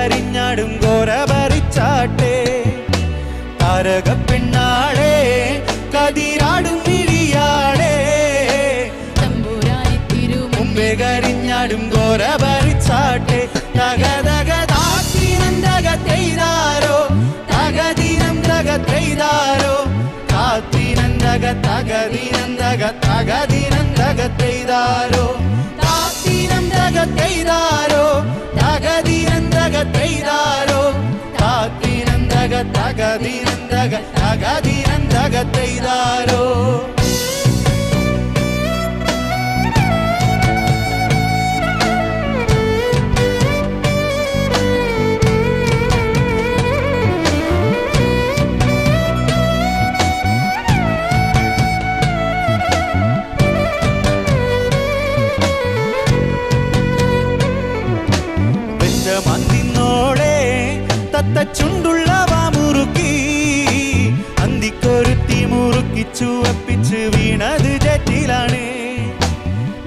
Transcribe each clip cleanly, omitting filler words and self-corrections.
കരിഞ്ഞാടും ഗോരപറിച്ചാട്ടെ താരകപ്പെണ്ണാളെ കതിരാടും മിഴിയാളെ മുമ്പേ കരിഞ്ഞാടും ഗോരപറിച്ചാട്ടെ തകതകതാത്തിനന്തകത്തെയ്താരോ തകദിനം തകത്തെയ്താരോ താത്തിനന്തക തകദിനന്തക തകദിനന്തകത്തെയ്താരോ താത്തിനം തകത്തെയ്താരോ തകദിനന്തകത്തെയ്താരോ താത്തിനന്തക തകദിനന്തക തകദിനന്തകത്തെയ്താരോ മന്തിന്നോളെ തത്ത ചുണ്ടുള്ളവ മുറുക്കി അന്തിക്കൊരുത്തി മുറുക്കി ചുവപ്പിച്ച് വീണത് ജറ്റിലാണ്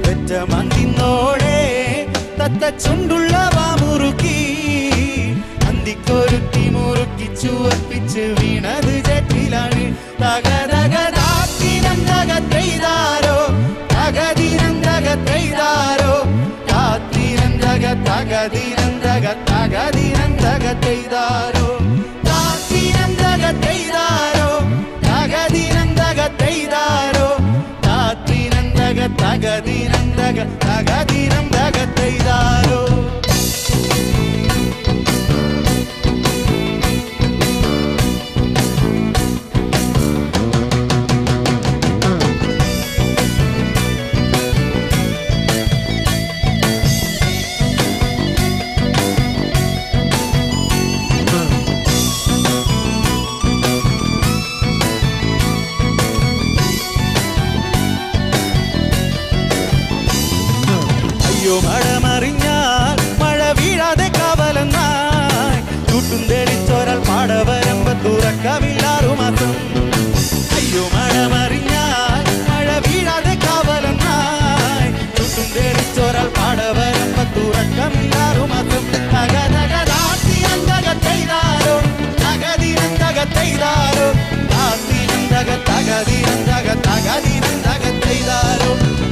വെച്ച മന്തിന്നോളെ തത്ത ചുണ്ടുള്ളവ മുറുക്കി അന്തിക്കൊരുത്തി മുറുക്കി ചുവപ്പിച്ച് വീണത് ജറ്റിലാണ് തകതകതാത്തിനം തകത്തെയ്താരോ തകദിനം തകത്തെയ്താരോ തകദിനന്തക തകദിനന്തകത്തെയ്താരോ താത്തിനന്തകത്തെയ്താരോ തകദിനന്തകത്തെയ്താരോ താത്തിനന്തക തകദിനന്തക തകദിനന്തകത്തെയ്താരോ മഴമറിഞ്ഞാൽ മഴ വീഴാതെ കാവലെന്നായി ചൂട്ടും തെളിച്ചോരാൽ പാടവരമ്പ തുറക്കമില്ലാറു മാസം അയ്യോ മഴമറിഞ്ഞാൽ മഴ വീഴാതെ കാവലെന്നായി ചൂട്ടും തെളിച്ചോരാൽ പാടവരമ്പ തുറക്കമില്ലാറു മാസം തകതകതാത്തിനന്തകത്തെയ്താരോ തകദിനന്തകത്തെയ്താരോ താത്തിനന്തക തകദിനന്തക തകദിനന്തകത്തെയ്താരോ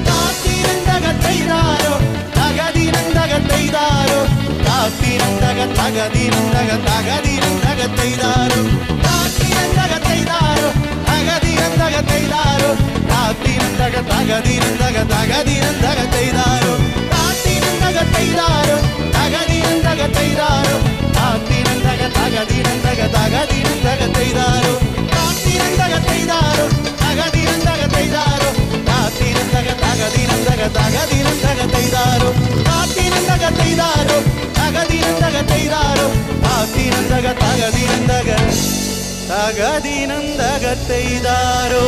താത്തിനന്തകത്തെയ്താരോ തകദിനന്തകത്തെയ്താരോ താത്തിനന്തക തകദിനന്തക തകദിനന്തകത്തെയ്താരോ താത്തിനന്തകത്തെയ്താരോ തകദിനന്തകത്തെയ്താരോ താത്തിനന്തക തകദിനന്തക തകദിനന്തകത്തെയ്താരോ താത്തിനന്തകത്തെയ്താരോ തകദിനന്തകത്തെയ്താരോ താത്തിനന്തക തകദിനന്തക തകദിനന്തകത്തെയ്താരോ താത്തിനന്തകത്തെയ്താരോ തകദിനന്തകത്തെയ്താരോ താത്തിനന്തക തകദിനന്തക തകദിനന്തകത്തെയ്താരോ താത്തിനന്തകത്തെയ്താരോ തകദിനന്തകത്തെയ്താരോ താത്തിനന്തക തകദിനന്തക തകദിനന്തകത്തെയ്താരോ